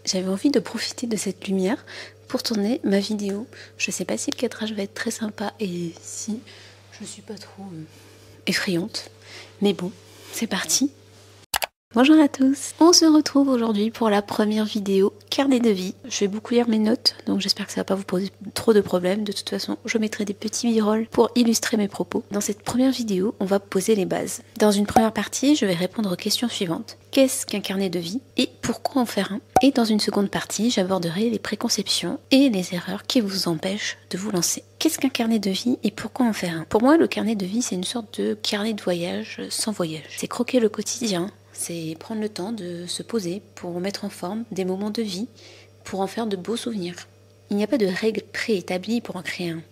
j'avais envie de profiter de cette lumière pour tourner ma vidéo. Je sais pas si le cadrage va être très sympa et si je suis pas trop effrayante. Mais bon, c'est parti. Bonjour à tous, on se retrouve aujourd'hui pour la première vidéo carnet de vie. Je vais beaucoup lire mes notes, donc j'espère que ça va pas vous poser trop de problèmes. De toute façon, je mettrai des petits b-rolls pour illustrer mes propos. Dans cette première vidéo, on va poser les bases. Dans une première partie, je vais répondre aux questions suivantes. Qu'est-ce qu'un carnet de vie et pourquoi en faire un? Et dans une seconde partie, j'aborderai les préconceptions et les erreurs qui vous empêchent de vous lancer. Qu'est-ce qu'un carnet de vie et pourquoi en faire un? Pour moi, le carnet de vie, c'est une sorte de carnet de voyage sans voyage. C'est croquer le quotidien. C'est prendre le temps de se poser pour mettre en forme des moments de vie, pour en faire de beaux souvenirs. Il n'y a pas de règles préétablies pour en créer un.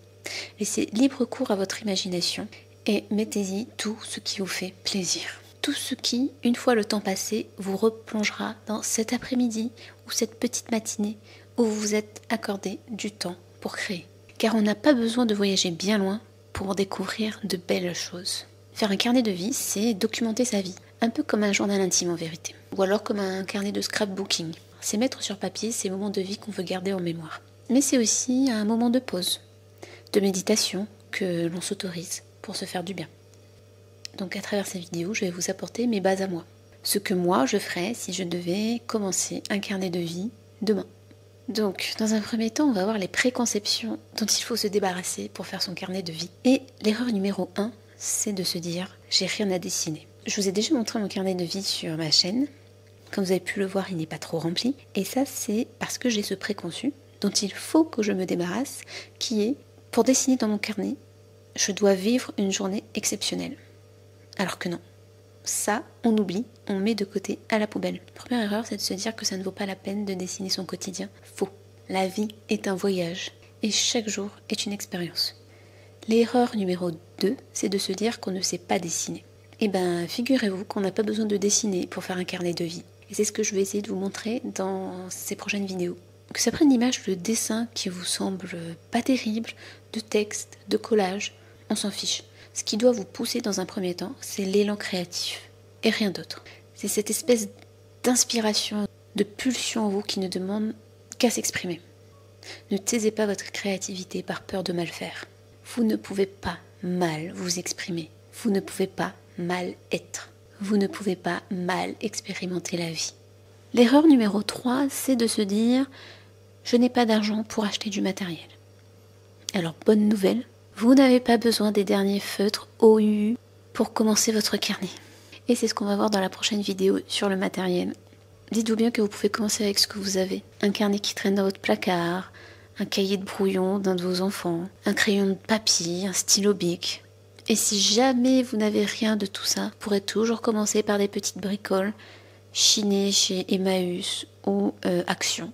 Laissez libre cours à votre imagination et mettez-y tout ce qui vous fait plaisir. Tout ce qui, une fois le temps passé, vous replongera dans cet après-midi ou cette petite matinée où vous vous êtes accordé du temps pour créer. Car on n'a pas besoin de voyager bien loin pour découvrir de belles choses. Faire un carnet de vie, c'est documenter sa vie. Un peu comme un journal intime en vérité, ou alors comme un carnet de scrapbooking. C'est mettre sur papier ces moments de vie qu'on veut garder en mémoire. Mais c'est aussi un moment de pause, de méditation que l'on s'autorise pour se faire du bien. Donc à travers ces vidéos, je vais vous apporter mes bases à moi. Ce que moi je ferais si je devais commencer un carnet de vie demain. Donc dans un premier temps, on va voir les préconceptions dont il faut se débarrasser pour faire son carnet de vie. Et l'erreur numéro 1, c'est de se dire « j'ai rien à dessiner ». Je vous ai déjà montré mon carnet de vie sur ma chaîne. Comme vous avez pu le voir, il n'est pas trop rempli. Et ça, c'est parce que j'ai ce préconçu dont il faut que je me débarrasse, qui est, pour dessiner dans mon carnet, je dois vivre une journée exceptionnelle. Alors que non. Ça, on oublie, on met de côté à la poubelle. La première erreur, c'est de se dire que ça ne vaut pas la peine de dessiner son quotidien. Faux. La vie est un voyage et chaque jour est une expérience. L'erreur numéro 2, c'est de se dire qu'on ne sait pas dessiner. Eh bien, figurez-vous qu'on n'a pas besoin de dessiner pour faire un carnet de vie. Et c'est ce que je vais essayer de vous montrer dans ces prochaines vidéos. Que ça prenne l'image de dessin qui vous semble pas terrible, de texte, de collage, on s'en fiche. Ce qui doit vous pousser dans un premier temps, c'est l'élan créatif. Et rien d'autre. C'est cette espèce d'inspiration, de pulsion en vous qui ne demande qu'à s'exprimer. Ne taisez pas votre créativité par peur de mal faire. Vous ne pouvez pas mal vous exprimer. Vous ne pouvez pas mal être. Vous ne pouvez pas mal expérimenter la vie. L'erreur numéro 3, c'est de se dire « je n'ai pas d'argent pour acheter du matériel ». Alors, bonne nouvelle, vous n'avez pas besoin des derniers feutres OUU pour commencer votre carnet. Et c'est ce qu'on va voir dans la prochaine vidéo sur le matériel. Dites-vous bien que vous pouvez commencer avec ce que vous avez. Un carnet qui traîne dans votre placard, un cahier de brouillon d'un de vos enfants, un crayon de papier, un stylo bic. Et si jamais vous n'avez rien de tout ça, vous pourrez toujours commencer par des petites bricoles chinées chez Emmaüs ou Action,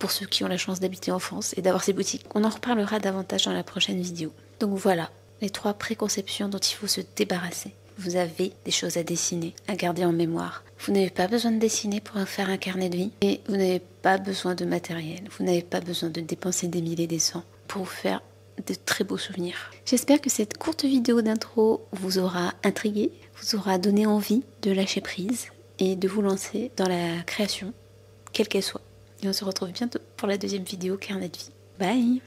pour ceux qui ont la chance d'habiter en France et d'avoir ces boutiques. On en reparlera davantage dans la prochaine vidéo. Donc voilà, les 3 préconceptions dont il faut se débarrasser. Vous avez des choses à dessiner, à garder en mémoire. Vous n'avez pas besoin de dessiner pour faire un carnet de vie et vous n'avez pas besoin de matériel. Vous n'avez pas besoin de dépenser des milliers et des cents pour vous faire de très beaux souvenirs. J'espère que cette courte vidéo d'intro vous aura intrigué, vous aura donné envie de lâcher prise et de vous lancer dans la création, quelle qu'elle soit. Et on se retrouve bientôt pour la deuxième vidéo carnet de vie. Bye!